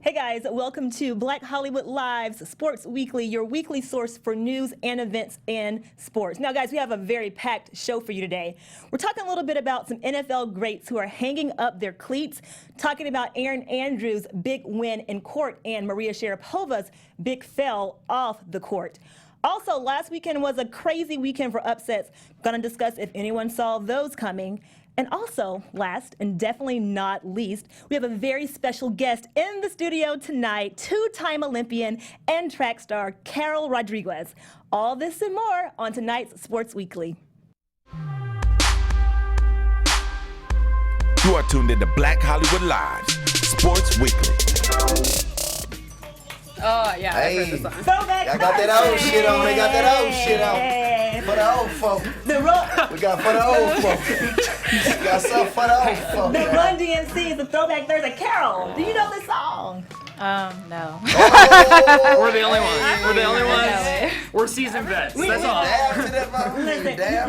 Hey guys, welcome to Black Hollywood Live's Sports Weekly, your weekly source for news and events in sports. Now guys, we have a very packed show for you today. We're talking a little bit about some NFL greats who are hanging up their cleats, talking about Erin Andrew's big win in court and Maria Sharapova's big fail off the court. Also, last weekend was a crazy weekend for upsets. Gonna discuss if anyone saw those coming. And also, last and definitely not least, we have a very special guest in the studio tonight, two-time Olympian and track star Carol Rodriguez. All this and more on tonight's Sports Weekly. You are tuned into Black Hollywood Live, Sports Weekly. Oh, yeah, Hey. I've heard the song. Throwback I got that old shit on. They got that old shit on. Thursday. For the old folk. We got for the old folk. We got something for the old folk. The Run DMC is the Throwback Thursday. Carol, do you know this song? No. Oh, We're the only ones. We're the only know ones. it. We're seasoned vets. We- That's all. Dab to that motherfucker. Listen, Dab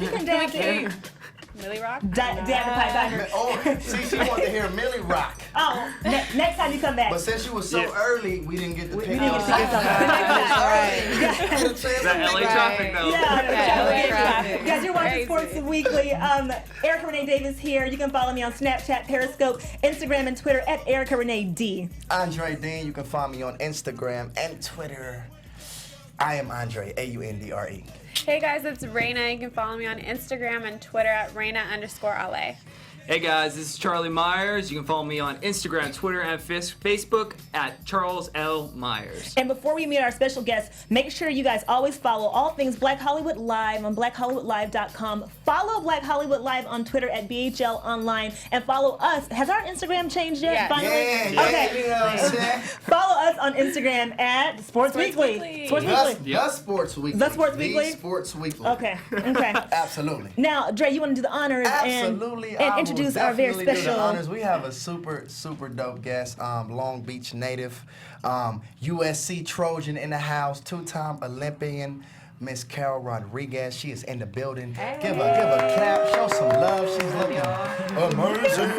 you can dab to it. Millie Rock? Dab the pipe under. Oh, see, she wanted to hear Millie Rock. Oh, next time you come back. But since you were so Yeah. early, we didn't get to We pick didn't up. get to pick up. That LA traffic though. Yeah, guys, you're watching Crazy. Sports Weekly. Erica Renee Davis here. You can follow me on Snapchat, Periscope, Instagram, and Twitter at Erica Renee D. Andre Dean, you can find me on Instagram and Twitter. I am Andre, A-U-N-D-R-E. Hey guys, it's Rheina. You can follow me on Instagram and Twitter at Rheina_LA. Hey guys, this is Charlie Myers. You can follow me on Instagram, Twitter, and Facebook at Charles L. Myers. And before we meet our special guest, make sure you guys always follow all things Black Hollywood Live on blackhollywoodlive.com. Follow Black Hollywood Live on Twitter at BHL Online. And follow us. Has our Instagram changed yet? Yes. Finally? Yeah, Okay. you know what I'm saying? Follow us on Instagram at Sports Weekly. Weekly. Sports The, Weekly. the Sports Weekly. The Sports Weekly? The Sports Weekly. Okay. Okay. Absolutely. Now, Dre, you want to do the honors Absolutely. and I introduce will our very definitely do the special. honors. We have a super dope guest, Long Beach native, USC Trojan in the house, two-time Olympian, Miss Carol Rodriguez. She is in the building. Give her a clap, show some love. She's looking amazing.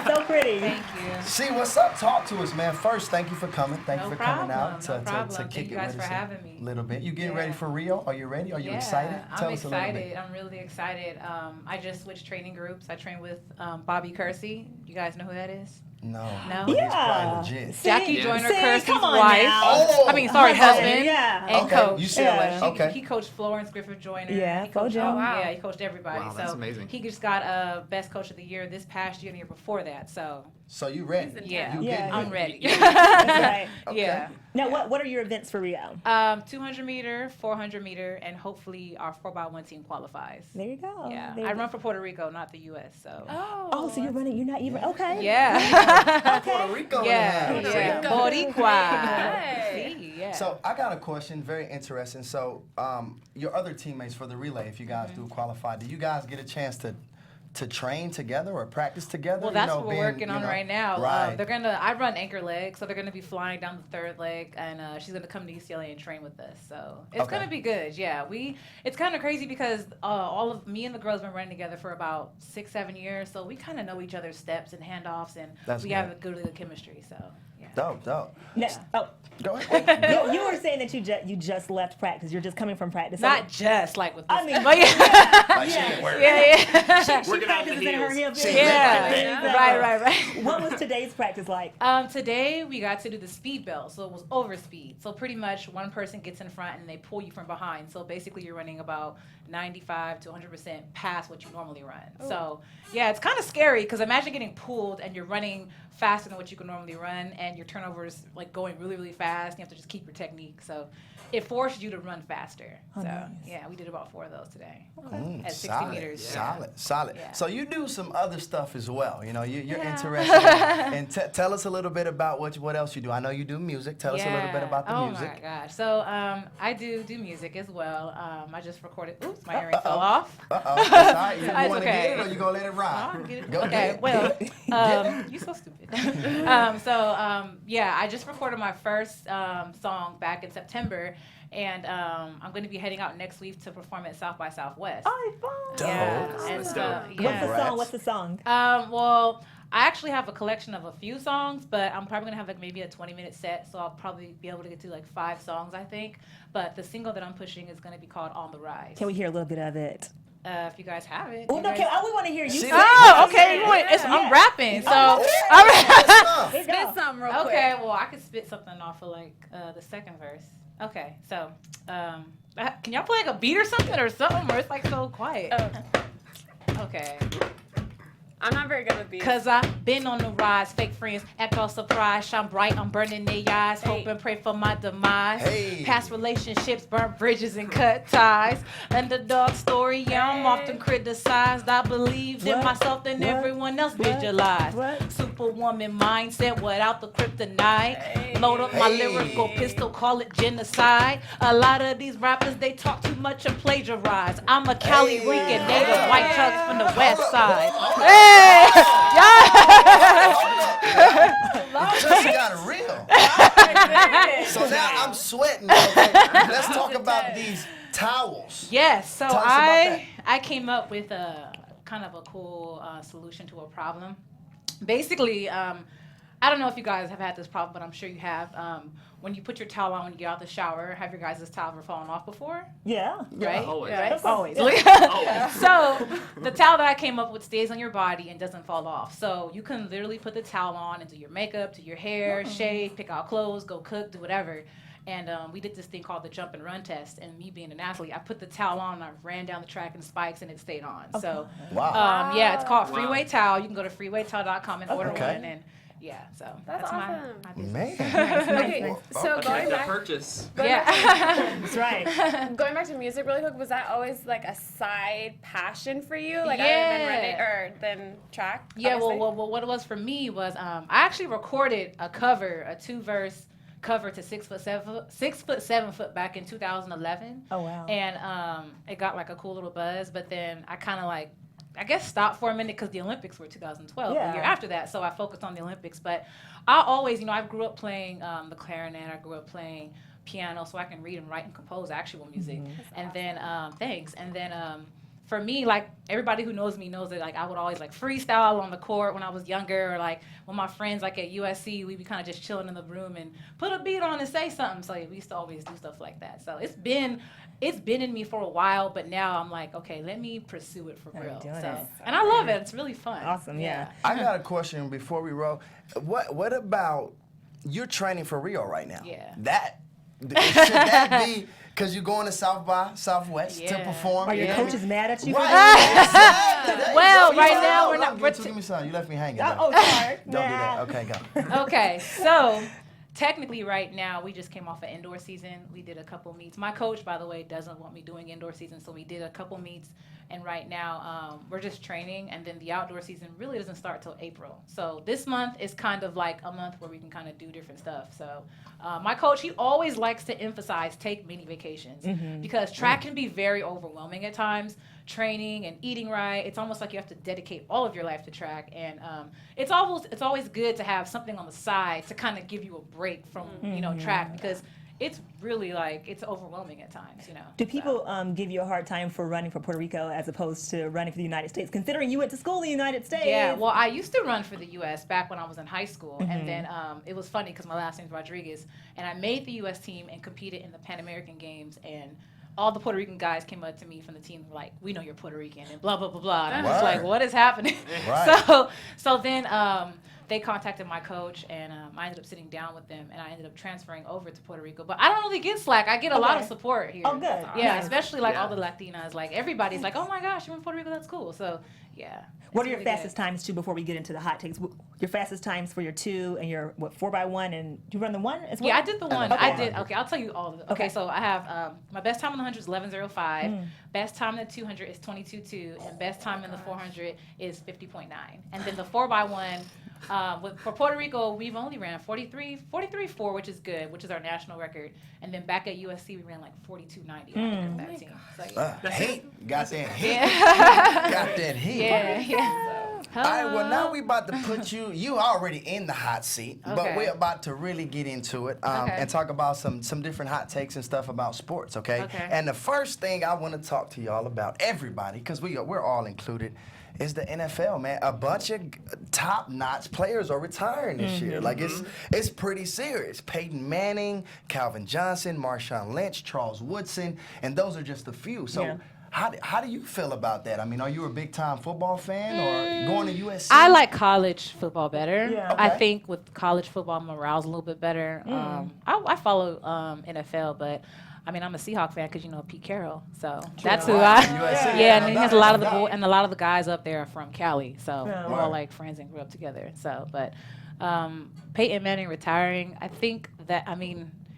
So pretty. Thank you. See, what's up? Talk to us, man. First, thank you for coming. Thank you No for coming problem, out no to problem. kick Thank it you guys with for us having me. a little bit. You getting ready Yeah. for Rio? Are you ready? Are you excited? Tell I'm us a little bit. excited. I'm really excited. I just switched training groups. I train with Bobby Kersey. You guys know who that is? No. No? But he's Yeah. probably legit. Jackie Yeah. Joyner See, Kersey's come on wife. now. Oh! I mean, sorry, husband. Yeah. And Okay, coach. you said Yeah. okay. He coached Florence Griffith Joyner. Yeah, he coached, Fojo. Oh, wow. Yeah, he coached everybody. Wow, so that's amazing. He just got Best Coach of the Year this past year and the year before that. So So you ready? yeah, You Yeah. getting I'm ready. ready. That's right. Okay. Yeah. Now, what are your events for Rio? 200 meter, 400 meter, and hopefully our 4x1 team qualifies. There you go. Yeah, There I you run go. for Puerto Rico, not the U.S. So. Oh, so you're running? You're not even okay. Yeah. Puerto Rico in the yeah. house. Yeah. Boricua. See, yeah. So I got a question, very interesting. So your other teammates for the relay, if you guys do qualify, do you guys get a chance to train together or practice together? Well, that's what we're working on right now. Right. I run anchor leg, so they're gonna be flying down the third leg, and she's gonna come to UCLA and train with us. So it's Okay. gonna be good. Yeah, it's kind of crazy because all of me and the girls been running together for about 6-7 years, so we kind of know each other's steps and handoffs, and That's we good. have a good chemistry. So yeah. Dope. Now, oh, Go ahead. you were saying that you just left practice. You're just coming from practice. Not just like with this. I mean, but yeah. Like she ain't worried. yeah. She Working out the practices in her heels. hip. Yeah. Right. What was today's practice like? Today we got to do the speed belt, so it was over speed. So pretty much one person gets in front and they pull you from behind. So basically you're running about 95 to 100% past what you normally run. So yeah, it's kind of scary because imagine getting pulled and you're running faster than what you can normally run, and your turnover is like going really fast. You have to just keep your technique. So it forces you to run faster. Oh, so nice. yeah, we did about 4 of those today. At 60 solid, meters. solid. Yeah. So you do some other stuff as well. You know, you're Yeah. interested. And tell us a little bit about what else you do. I know you do music. Tell us a little bit about the music. Oh my gosh. So I do music as well. I just recorded. Oops, my earring fell off. Uh-oh. Sorry. You It's want to okay. get it or you going to let it ride? I'll get it. Go Okay, ahead. well, you're so stupid. Yeah, I just recorded my first song back in September, and I'm going to be heading out next week to perform at South by Southwest. Oh, fun. Dope. Yeah, and That's so, dope. What's the yeah. song? What's the song? Well, I actually have a collection of a few songs, but I'm probably gonna have like maybe a 20-minute set, so I'll probably be able to get to like 5 songs, I think. But the single that I'm pushing is gonna be called On the Rise. Can we hear a little bit of it? If you guys have it. Oh, no, we want to hear you. Oh, okay. I'm rapping, so. There you go. Spit something real quick. Okay, well, I could spit something off of like the second verse. Okay, so can y'all play like a beat or something, or it's like so quiet? Okay. I'm not very good with beats. Cause I've been on the rise, fake friends act all surprised, shine bright, I'm burning their eyes, hope and pray for my demise. Hey. Past relationships, burnt bridges and cut ties. Underdog story, yeah, I'm often criticized. I believed in myself than everyone else visualized. Superwoman mindset without the kryptonite. Load up my lyrical pistol, call it genocide. A lot of these rappers, they talk too much and plagiarize. I'm a Cali Rican native, white chucks from the west side. Just got real. So now I'm sweating. Okay? Let's talk about these towels. Yes, so Tell us about that. I came up with a kind of a cool solution to a problem. Basically, I don't know if you guys have had this problem, but I'm sure you have. When you put your towel on when you get out the shower, have your guys' towel ever fallen off before? Yeah. Right? Always. Right? Always. So the towel that I came up with stays on your body and doesn't fall off. So you can literally put the towel on and do your makeup, do your hair, shave, pick out clothes, go cook, do whatever. And we did this thing called the jump and run test. And me being an athlete, I put the towel on and I ran down the track in spikes and it stayed on. So Wow. yeah, it's called Freeway Towel. You can go to freewaytowel.com and order Okay. one. And yeah, so That's my awesome. business. Man. Okay, so Okay, going the back, purchase. Yeah. That's right. going back to music really quick, was that always like a side passion for you? Like Yeah. other than running or than track? Yeah, obviously? well, what it was for me was I actually recorded a 2-verse cover to 6'7" back in 2011. Oh, wow. And it got like a cool little buzz, but then I kind of like, I guess stopped for a minute because the Olympics were 2012, the year after that, so I focused on the Olympics. But I always, I grew up playing the clarinet, I grew up playing piano, so I can read and write and compose actual music. And then, thanks. And then for me, like everybody who knows me knows that like I would always like freestyle on the court when I was younger, or like when my friends like at USC, we'd be kind of just chilling in the room and put a beat on and say something. So we used to always do stuff like that. So it's been in me for a while, but now I'm like, okay, let me pursue it for real. doing So it. and I love it. It's really fun. Awesome, yeah. I got a question before we roll. What about you're training for Rio right now? Yeah. Should that be because you're going to South by Southwest to Yeah. perform? Are your Yeah. coaches mad at you? Right. Well, right now we're not. Give me some. You left me hanging. though. Oh, sorry. Don't do that. Okay, go. Okay, so technically right now we just came off an indoor season. We did a couple meets. My coach, by the way, doesn't want me doing indoor season, so we did a couple meets. And right now we're just training, and then the outdoor season really doesn't start till April. So this month is kind of like a month where we can kind of do different stuff. So my coach, he always likes to emphasize take mini vacations because track can be very overwhelming at times. Training and eating right, it's almost like you have to dedicate all of your life to track, and it's always good to have something on the side to kind of give you a break from track, because it's really like it's overwhelming at times. Do people give you a hard time for running for Puerto Rico as opposed to running for the United States, considering you went to school in the United States? Yeah, well, I used to run for the U.S. back when I was in high school, and then it was funny because my last name is Rodriguez, and I made the U.S. team and competed in the Pan American Games, and all the Puerto Rican guys came up to me from the team like, we know you're Puerto Rican, and blah, blah, blah, blah. And I was like, what is happening? Right. So then they contacted my coach, and I ended up sitting down with them, and I ended up transferring over to Puerto Rico. But I don't really get slack. I get a lot of support here. Oh, good. Yeah, Nice. especially like all the Latinas. Like everybody's like, oh my gosh, you're in Puerto Rico, that's cool. So yeah. What are your fastest times, too, before we get into the hot takes? Your fastest times for your 2 and your, 4x1, and do you run the 1 as well? Yeah, I did the one. Okay. I did. Okay, I'll tell you all of them. Okay, so I have my best time on the 100 is 11:05. Best time in the 200 is 22:2, and best time in the 400 is 50.9. And then the 4x1, for Puerto Rico, we've only ran 43.4, which is good, which is our national record. And then back at USC, we ran like 42.90 with that team. So, yeah. Heat. Got that heat. Yeah. Got that heat. Yeah. All right, well, now we about to put you already in the hot seat, but Okay. we're about to really get into it Okay. and talk about some different hot takes and stuff about sports, okay? Okay. And the first thing I want to talk to y'all about, everybody, because we're all included, is the NFL, man. A bunch of top-notch players are retiring this year. Like, it's pretty serious. Peyton Manning, Calvin Johnson, Marshawn Lynch, Charles Woodson, and those are just a few. So. Yeah. How do you feel about that? I mean, are you a big-time football fan or going to USC? I like college football better. Yeah. I Okay. think with college football, morale's a little bit better. I follow NFL, but I mean, I'm a Seahawk fan because Pete Carroll, so that's who Wow. I. USC, Yeah, and he has a lot of the no doubt. and a lot of the guys up there are from Cali, so Yeah. we're Right. all like friends and grew up together. So, but Peyton Manning retiring, I think that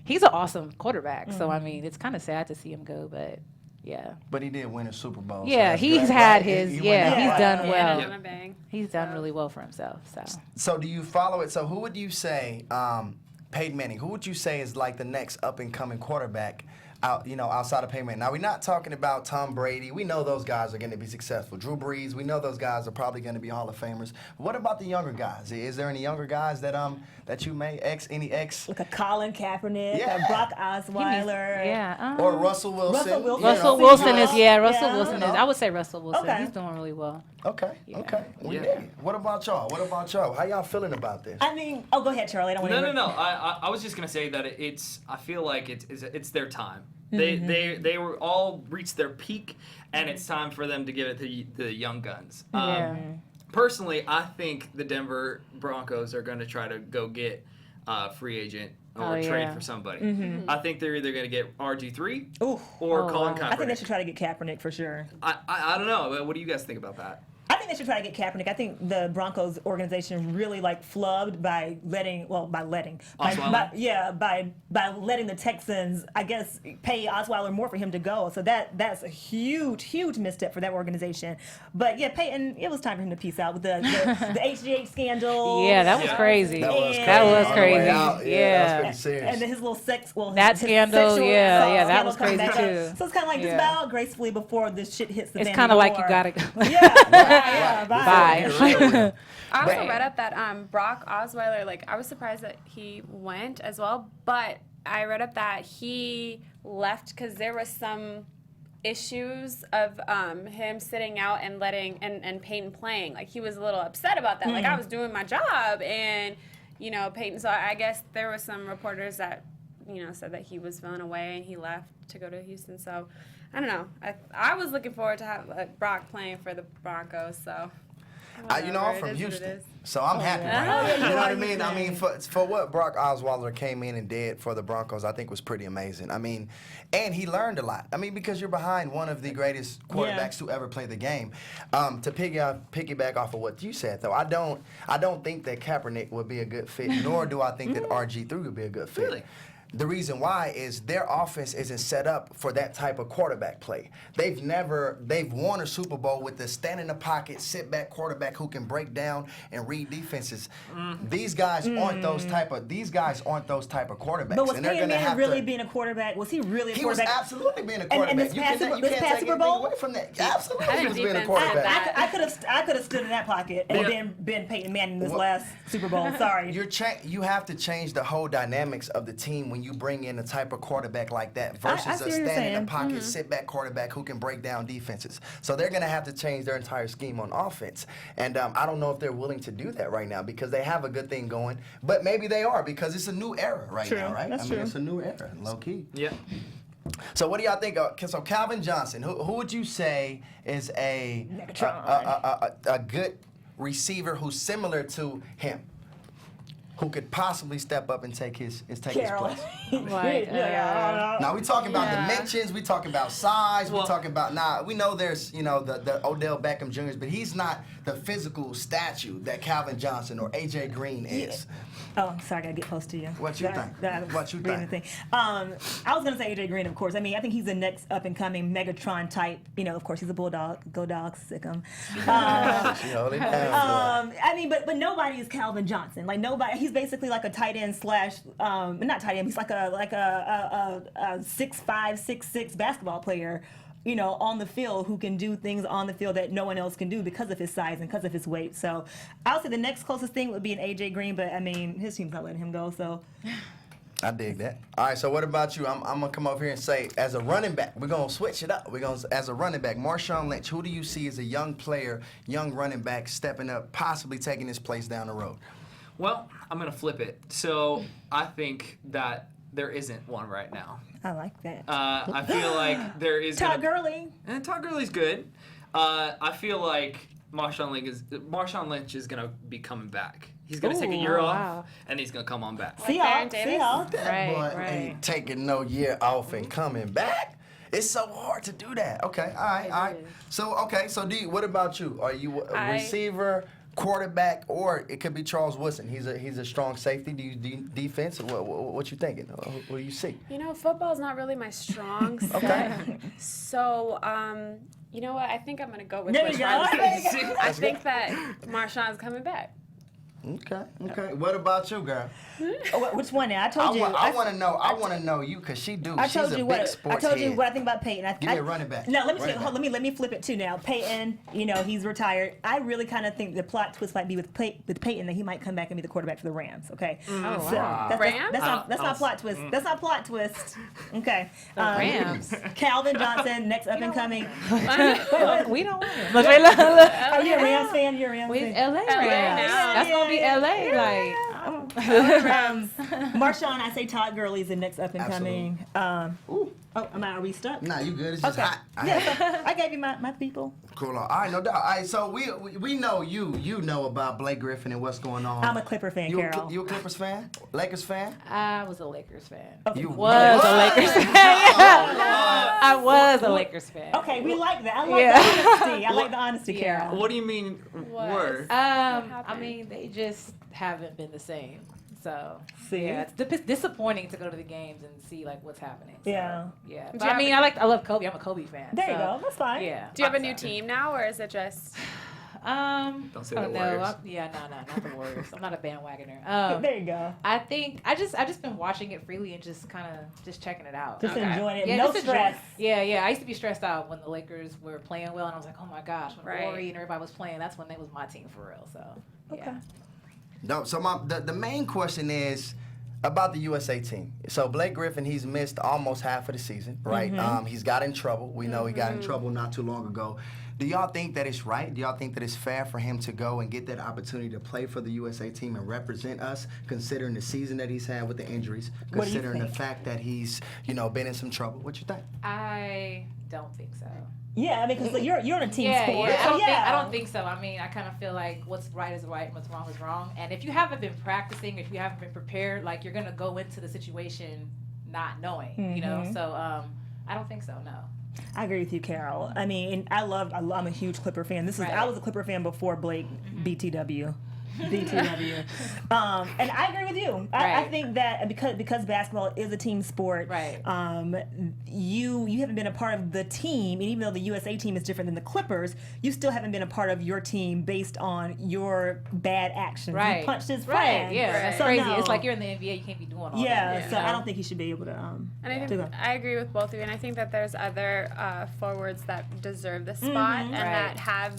he's an awesome quarterback. So I mean, it's kind of sad to see him go, but yeah. But he did win a Super Bowl. so Yeah, that's he's great, had right? his. He went Yeah, out he's right. done well. On a bang. He's done really well for himself. So. So do you follow it? So who would you say, Peyton Manning, who would you say is like the next up-and-coming quarterback outside of Peyton Manning? Now, we're not talking about Tom Brady. We know those guys are going to be successful. Drew Brees, we know those guys are probably going to be Hall of Famers. What about the younger guys? Is there any younger guys that you may any ex? Like a Colin Kaepernick, Yeah. a Brock Osweiler. Yeah. Or Russell Wilson? Russell Wilson. Russell Yeah. Wilson is Yeah. Russell Yeah. Wilson is. I would say Russell Wilson. Okay. He's doing really well. Okay, Yeah. okay. We Yeah. dig it. What about y'all? How y'all feeling about this? I mean, go ahead, Charlie. I don't want No. I was just gonna say that I feel like it's their time. They were all reached their peak, and it's time for them to give it to the young guns. Yeah. Personally, I think the Denver Broncos are going to try to go get a free agent or trade yeah. for somebody. I think they're either going to get RG3 Ooh. or Oh, Colin wow. Kaepernick. I think they should try to get Kaepernick for sure. I don't know. What do you guys think about that? I think they should try to get Kaepernick. I think the Broncos organization really flubbed by letting the Texans, I guess, pay Osweiler more for him to go. So that's a huge misstep for that organization. But yeah, Peyton, it was time for him to peace out with the HGH scandal. Yeah, that was Yeah. crazy. That was And- That crazy. was On the way crazy. out, Yeah. that was pretty serious. And then his little That his scandal, sexual yeah, assault yeah, that scandal was coming crazy back too. up. So it's kind of like just Yeah. bow out gracefully before this shit hits the fan. It's kind of like you gotta go. Yeah, bye. Bye. I also Right. read up that Brock Osweiler, I was surprised that he went as well, but I read up that he left because there was some issues of him sitting out and letting and Peyton playing. Like, he was a little upset about that. Like, I was doing my job, and Peyton. So I guess there was some reporters that said that he was feeling away and he left to go to Houston. So I don't know. I was looking forward to have Brock playing for the Broncos. So. I'm Whatever, from it is what it Houston, is. so I'm happy. yeah. Right? Oh, You know yeah, what I you mean? are I mean, for what Brock Osweiler came in and did for the Broncos, I think was pretty amazing. I mean, and he learned a lot. I mean, because you're behind one of the greatest quarterbacks to ever play the game. To piggyback off of what you said, though, I don't think that Kaepernick would be a good fit, nor do I think that RG3 would be a good fit. Really? The reason why is their offense isn't set up for that type of quarterback play. They've won a Super Bowl with the stand in the pocket, sit back quarterback who can break down and read defenses. These guys aren't those type of quarterbacks. But was and they're Peyton gonna Manning have really to, being a quarterback? Was he really a he was quarterback? absolutely being a quarterback. And this you past can't Super take anything Bowl? away from that. Absolutely, I he think was being a defense quarterback. had I could have stood in that pocket and Yeah. then been Peyton Manning this Well- last Super Bowl. Sorry. You have to change the whole dynamics of the team when you bring in a type of quarterback like that versus I see a what you're stand in saying. the pocket, sit back quarterback who can break down defenses. So they're going to have to change their entire scheme on offense. And I don't know if they're willing to do that right now because they have a good thing going. But maybe they are because it's a new era right True. now, right? That's I mean, true. it's a new era, low key. Yeah. So what do y'all think? So Calvin Johnson, who would you say is a good receiver who's similar to him? Who could possibly step up and take his Carol. place? Right, Now we talking about Yeah. dimensions, we talking about size, we Well- talking about we know there's the Odell Beckham Jr.'s, but he's not the physical statue that Calvin Johnson or AJ Green is. Oh, I'm sorry, I gotta get close to you. What you think? What you reading think? the thing. I was gonna say AJ Green, of course. I mean, I think he's the next up and coming Megatron type. Of course, he's a bulldog. Go Dogs, sick 'em. She hold it down, boy. I mean, but nobody is Calvin Johnson. Like nobody. He's basically like a tight end slash, not tight end. He's like a 6'5", 6'6" basketball player. on the field who can do things on the field that no one else can do because of his size and because of his weight. So I would say the next closest thing would be an AJ Green, but I mean, his team's not letting him go, so. I dig that. All right, so what about you? I'm gonna come over here and say, as a running back, we're gonna switch it up. As a running back, Marshawn Lynch, who do you see as a young player, young running back, stepping up, possibly taking his place down the road? Well, I'm going to flip it. So I think that there isn't one right now. I like that. I feel like there is Todd Gurley. And Todd Gurley's good. I feel like Marshawn Lynch is going to be coming back. He's going to take a year off, and he's going to come on back. Seahawks. That boy ain't taking no year off and coming back. It's so hard to do that. Okay, all right. So D, what about you? Are you a receiver, quarterback, or it could be Charles Woodson? He's a strong safety. Do you defense? What you thinking? What do you see? Football's not really my strong suit. Okay. So, you know what? I think I'm gonna go with There you go. I think that Marshawn's coming back. Okay. What about you, girl? Which one now? I told you. I want to know you because she's I a told big sports you head. what I think about Peyton. Give me a running back. No, let me flip it too now. Peyton, he's retired. I really kind of think the plot twist might be with Peyton that he might come back and be the quarterback for the Rams. Okay. Oh, So wow. that's not plot twist. That's not plot twist. Okay. Rams. Calvin Johnson, next up and coming. We don't want him. Are you a Rams fan? You're a Rams With fan. LA Rams. now. That's gonna be LA. Like, Marshawn, I say Todd Gurley's the next up and coming. Are we stuck? Nah, you good. It's just Okay. hot. Yeah, so I gave you my people. Cool. All right, no doubt. All right, so we know you know about Blake Griffin and what's going on. I'm a Clipper fan, Carol. You a Clippers fan? Lakers fan? I was a Lakers fan. You Was a Lakers fan. I was a Lakers fan. Okay, we like that. I like the honesty. I like the honesty, Carol. What do you mean were? I mean, they just haven't been the same. So See? yeah, it's disappointing to go to the games and see like what's happening. So, Yeah. yeah. Do But you I mean, have I love Kobe. I'm a Kobe fan. There you so, go. That's fine. Yeah. Do you have a new team now, or is it just? Don't say the Warriors. Not the Warriors. I'm not a bandwagoner. There you go. I think I just been watching it freely and just kind of just checking it out. Just Okay. enjoying it. Yeah, No just enjoy- stress. Yeah. I used to be stressed out when the Lakers were playing well, and I was like, oh my gosh, when Right. Rory and everybody was playing, that's when they was my team for real. So yeah. No, so the main question is about the USA team. So Blake Griffin, he's missed almost half of the season, right? He's got in trouble. We know he got in trouble not too long ago. Do y'all think that it's right? Do y'all think that it's fair for him to go and get that opportunity to play for the USA team and represent us, considering the season that he's had with the injuries, What do you considering the think? fact that he's, been in some trouble? What you think? I don't think so. Yeah, I mean, because you're on a team Yeah, sport. yeah. So, I don't think so. I mean, I kind of feel like what's right is right and what's wrong is wrong. And if you haven't been practicing, if you haven't been prepared, like you're gonna go into the situation not knowing, So I don't think so. No. I agree with you, Carol. I mean, I'm a huge Clipper fan. I was a Clipper fan before Blake BTW. BTW. And I agree with you. I Right. think that because basketball is a team sport, Right. You haven't been a part of the team, and even though the USA team is different than the Clippers, you still haven't been a part of your team based on your bad actions. Right. You punched his Right. friend. Yeah. That's So crazy. no. It's like you're in the NBA. You can't be doing all that. Yeah, so you know? I don't think he should be able to. And I do think that. I agree with both of you, and I think that there's other forwards that deserve the spot and that have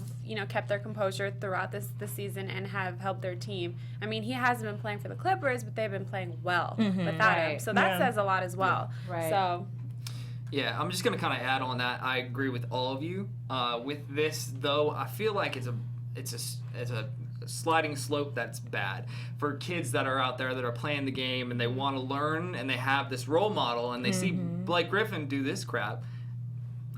kept their composure throughout the season and have helped their team. I mean, he hasn't been playing for the Clippers, but they've been playing well without him, Right. so that Yeah. says a lot as well. Right. So Yeah, I'm just gonna kind of add on that. I agree with all of you. With this, though, I feel like it's a sliding slope that's bad for kids that are out there that are playing the game and they want to learn and they have this role model and they see Blake Griffin do this crap.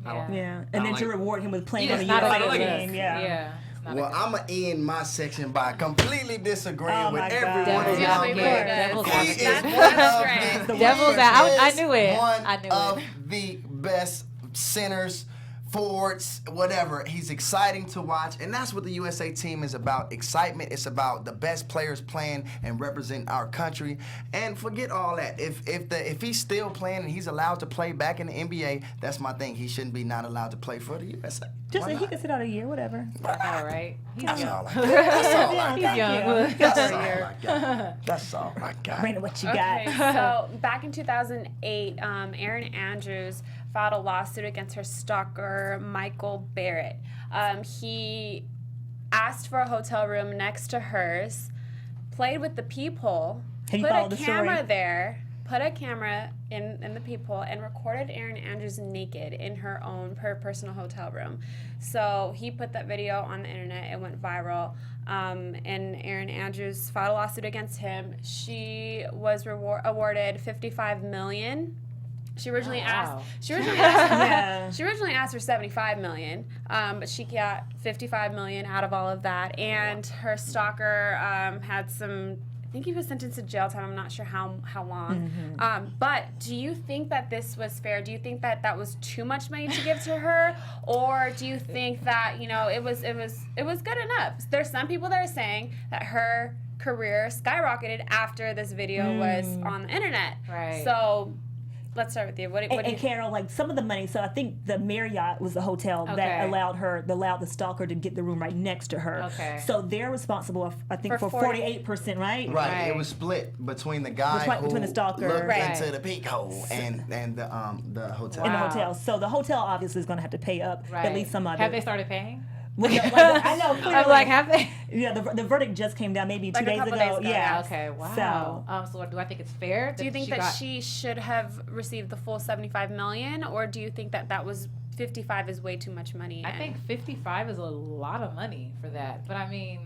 I don't- Yeah, I and then don't to like- reward him with playing Yeah, on the it's not a USA good game. look. Yeah. Yeah. It's not a Well, good I'm going to end my section by completely disagreeing Oh with my every God. one of Devil's y'all. advocate. man. Devil's He advocate. is That's one right. of the Devil's out. I is knew it. one I knew of it. the best centers, forwards, whatever. He's exciting to watch, and that's what the USA team is about. Excitement. It's about the best players playing and represent our country. And forget all that. If he's still playing and he's allowed to play back in the NBA, that's my thing. He shouldn't be not allowed to play for the USA. Just Why that he not? could sit out a year, whatever. All right. He's That's young. all I got. That's all I got. Thank He's young. you. That's all I got. That's all I got. Rheina, what you okay, got? so back in 2008, Erin Andrews filed a lawsuit against her stalker, Michael Barrett. He asked for a hotel room next to hers, played with the peephole, Have you put followed a the story? camera there, put a camera in the peephole, and recorded Erin Andrews naked in her personal hotel room. So he put that video on the internet. It went viral. And Erin Andrews filed a lawsuit against him. She was awarded $55 million. She originally wow. She originally asked. Yeah. She originally asked for $75 million, but she got $55 million out of all of that. And her stalker had some. I think he was sentenced to jail time. I'm not sure how long. But do you think that this was fair? Do you think that that was too much money to give to her, or do you think that it was good enough? There's some people that are saying that her career skyrocketed after this video was on the internet. Right. So let's start with you. What do you And Carol, like some of the money, so I think the Marriott was the hotel that Okay. allowed the stalker to get the room right next to her. Okay. So they're responsible, I think, For for 48%, right? Right. Right. It was split between the guy Between the who stalker. looked Right. into the peak hole and the hotel. In the Wow. hotel. So the hotel obviously is going to have to pay up Right. at least some of it. Have they started paying? Well, yeah, like, I know. I'm Clearly. like, have they? Yeah, the verdict just came down maybe Like 2 a days couple ago. days ago, Yeah. Okay, wow. So do I think it's fair? Do you think that got- she should have received the full $75 million, or do you think that that was 55 is way too much money? I think 55 is a lot of money for that. But I mean,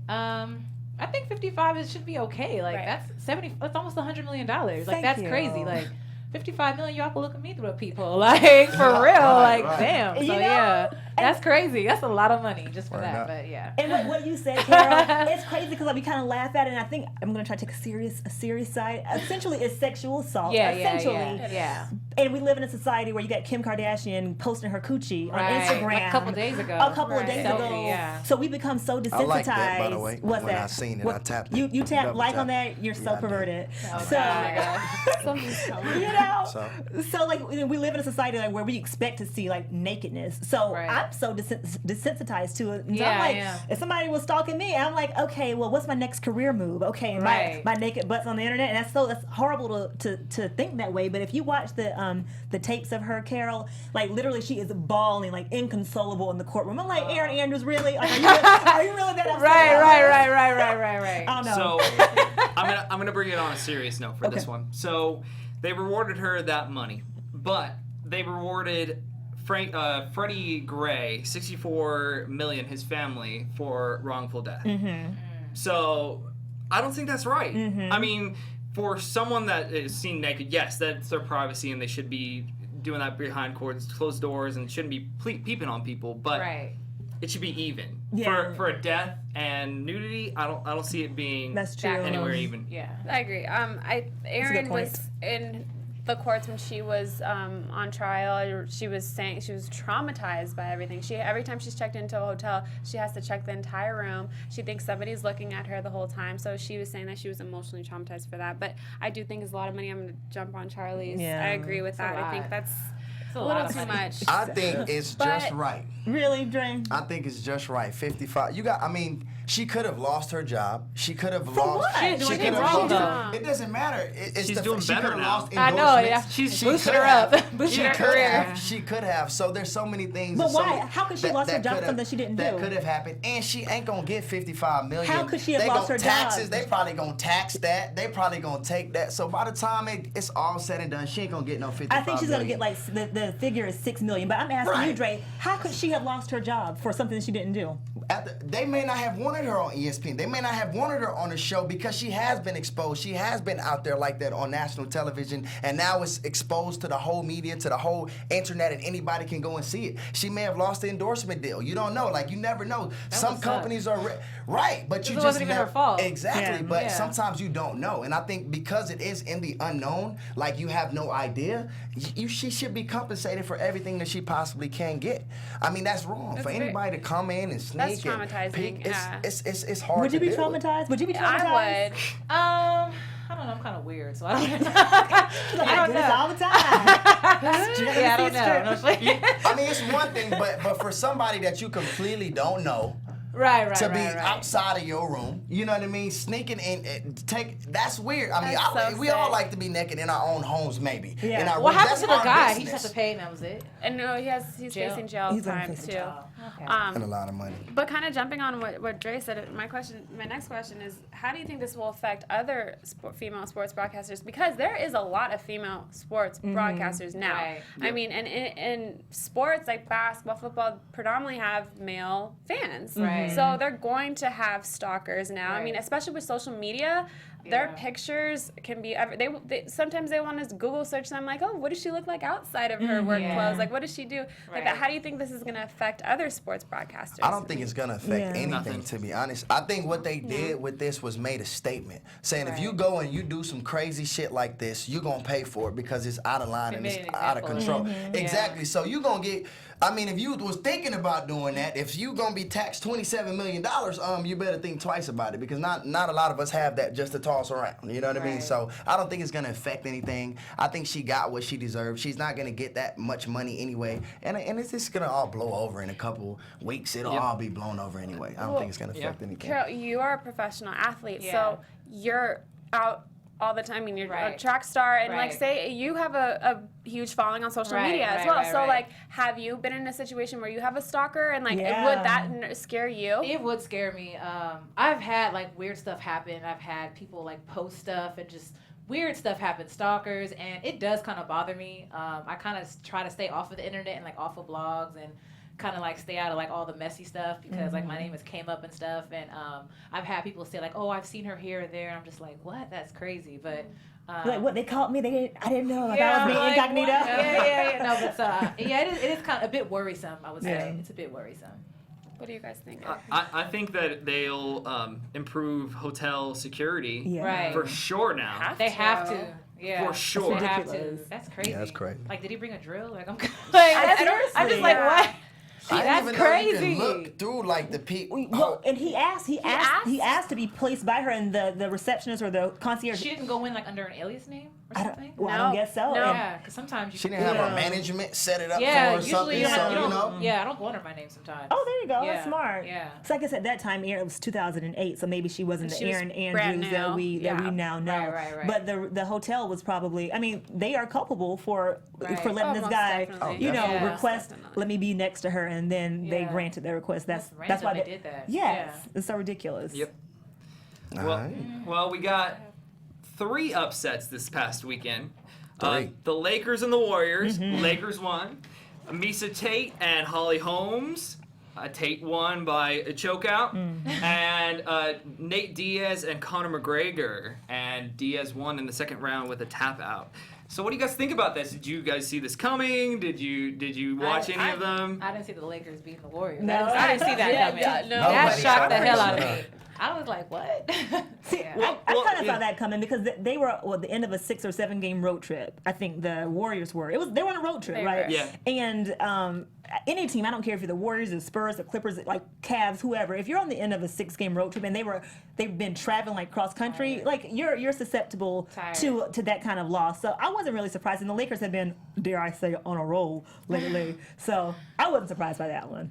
I think 55 should be okay. Like Right. that's almost $100 million. Like Thank that's you. crazy. Like 55 million, y'all can look at me through the people. Like for real. Right, like right. damn. So You know? yeah, that's crazy. That's a lot of money just for Word that. up. But yeah. And what you said, Carol, it's crazy because we kind of laugh at it, and I think I'm going to try to take a serious side. Essentially, it's sexual assault. Essentially. Yeah. And we live in a society where you got Kim Kardashian posting her coochie on Right. Instagram. Like a couple days ago. A couple of Right. days Selfie, ago. yeah. So we become so desensitized. I like that, by the way. What's When that? I seen it, What- I tapped it. You tap Double like tap. on that, you're Yeah, so I did. perverted. Oh, So, you know, so like we live in a society like where we expect to see like nakedness. So Right. I'm so desensitized to it. And so Yeah, I'm like, yeah. if somebody was stalking me, I'm like, okay, well, what's my next career move? Okay, Right. my naked butt's on the internet, and that's horrible to think that way. But if you watch the tapes of her, Carol, like literally she is bawling, like inconsolable in the courtroom. I'm like, Erin Andrews, really? Like, are you really that upset? Right. I don't know. So I'm gonna bring it on a serious note for this Okay. one. So they rewarded her that money, but they rewarded Freddie Gray, $64 million, his family, for wrongful death. So I don't think that's right. I mean, for someone that is seen naked, yes, that's their privacy, and they should be doing that behind closed doors, and shouldn't be peeping on people. But Right. it should be even. Yeah. For a death and nudity, I don't see it being That's true. anywhere even. Yeah. I agree. Erin point. was in the courts when she was on trial. She was saying she was traumatized by everything. Every time she's checked into a hotel, she has to check the entire room. She thinks somebody's looking at her the whole time. So she was saying that she was emotionally traumatized for that. But I do think it's a lot of money. I'm going to jump on Charlie's. Yeah. I agree with that. I think lot. that's a a lot little of too money. much. I think it's just But- right. Really, Dre? I think it's just right. 55. She could have lost her job. She could have For lost. what? She didn't do She anything could have wrong, lost. though. It doesn't matter. It's She's the doing she better could have now. lost I know, yeah. endorsements. She's She boosted could her have. up. Boosted She her could career. have. She could have. So there's so many things. But so why? many- How could she lost her job for could something have- she didn't That do? could have happened, and she ain't gonna get 55 million. How could she have they lost gon' her taxes, job? They probably gonna tax that. They probably gonna take that. So by the time it's all said and done, she ain't gonna get no 55 I think she's gonna million. get like the figure is $6 million. But I'm asking you, Right. Dre, how could she have lost her job for something she didn't do? They may not have wanted her on ESPN. They may not have wanted her on the show because she has been exposed. She has been out there like that on national television, and now it's exposed to the whole media, to the whole internet, and anybody can go and see it. She may have lost the endorsement deal. You don't know. Like, you never know. Some would suck. companies are right, but you It just wasn't even never, her fault. Exactly, Yeah. but Yeah. sometimes you don't know. And I think because it is in the unknown, like you have no idea, she should be compensated for everything that she possibly can get. I mean, that's wrong. That's For very- anybody to come in and sneak That's and traumatizing, peek, yeah. it's hard Would you to be deal with. traumatized? Would you be traumatized? I would. I don't know. I'm kind of weird, so I don't know. Like, I do this all the time. Yeah, I don't know. I mean, it's one thing, but for somebody that you completely don't know, Right. to be outside of your room. You know what I mean? Sneaking in, that's weird. I mean, That's so we all sick. like to be naked in our own homes, maybe. Yeah. In our What rooms. happened to That's the our guy? He just business. had to pay, and that was it. And no, he's Jail. facing jail He's gonna time face too. jail. Okay. And a lot of money. But kind of jumping on what Dre said, my next question is, how do you think this will affect other female sports broadcasters? Because there is a lot of female sports broadcasters now. Right. I mean, and in sports like basketball, football, predominantly have male fans. Right. So they're going to have stalkers now. I Right. mean, especially with social media. Their Yeah. pictures can be. They sometimes they want to Google search them like, oh, what does she look like outside of her work Yeah. clothes? Like, what does she do? Like that. Right. How do you think this is going to affect other sports broadcasters? I don't think it's gonna affect Yeah. anything, Nothing. to be honest. I think what they did with this was made a statement saying if you go and you do some crazy shit like this, you're gonna pay for it because it's out of line They and made it's an out of example. control. Exactly. So you gonna get. I mean, if you was thinking about doing that, if you gonna be taxed $27 million, you better think twice about it because not a lot of us have that just to toss around. You know what I mean? Right. So I don't think it's gonna affect anything. I think she got what she deserved. She's not gonna get that much money anyway, and it's just gonna all blow over in a couple weeks. It'll Yep. all be blown over anyway. I don't Well, think it's gonna affect anything. Carol, you are a professional athlete, Yeah. so you're out all the time. I mean, you're a Right. track star, and like, Right. say you have a huge following on social Right, media as right, well. right, so, right. like, have you been in a situation where you have a stalker, and like, Yeah. would that scare you? It would scare me. I've had like weird stuff happen. I've had people like post stuff and just weird stuff happen, stalkers, and it does kind of bother me. I kind of try to stay off of the internet and like off of blogs and kind of like stay out of like all the messy stuff because like my name has came up and stuff. And I've had people say like, oh, I've seen her here or there, and I'm just like, what? That's crazy. But Like what they called me, I didn't know. Like I yeah, was being like, incognito. what? Yeah. No, but yeah, it is kind of a bit worrisome. I would say Yeah. it's a bit worrisome. What do you guys think? I think that they'll improve hotel security Yeah. Right. for sure now. They have to. Yeah, For sure. They have to. Ridiculous. That's crazy. Yeah, that's crazy. Like, did he bring a drill? Like, I'm Seriously. I'm just like, what? I didn't That's even know you crazy. can look through like the people. Well, and he asked asked? to be placed by her, and the receptionist or the concierge. She didn't go in like under an alias name or I something. don't, well, I don't No. guess so. No. And- Yeah, because sometimes you. She didn't have Yeah. her management set it up Yeah, for her or usually something. you, So have, you you don't. know. Yeah, I don't go under my name sometimes. Oh, there you go. Yeah, That's smart. yeah. So like I said, that time it was 2008, so maybe she wasn't the She was Erin brand Andrews that new. we Yeah. now know. Right. But the hotel was probably. I mean, they are culpable for Right. letting Oh, this most guy, definitely. you know, Yeah. request. Definitely. Let me be next to her, and then they Yeah. granted their request. That's Random why they did that. Yes, Yeah. it's so ridiculous. Yep. All Well, right. well, we got 3 upsets this past weekend. Three. The Lakers and the Warriors. Lakers won. Misa Tate and Holly Holmes. Tate won by a chokeout. And Nate Diaz and Conor McGregor. And Diaz won in the second round with a tap out. So what do you guys think about this? Did you guys see this coming? Did you watch any of them? I didn't see the Lakers beating the Warriors. No. I didn't see that Yeah, coming. yeah, no. That Nobody shocked saw the that hell out of coming. me. I was like, what? See, Yeah. I Well, kind of yeah. saw that coming because they were at the end of a 6 or 7 game road trip. I think the Warriors were. They were on a road trip, They right? were. Yeah. And any team, I don't care if you're the Warriors, the Spurs, the Clippers, like Cavs, whoever. If you're on the end of a 6 game road trip and they've been traveling like cross country, like you're susceptible Tired. to that kind of loss. So I wasn't really surprised. And the Lakers have been, dare I say, on a roll lately. So I wasn't surprised by that one.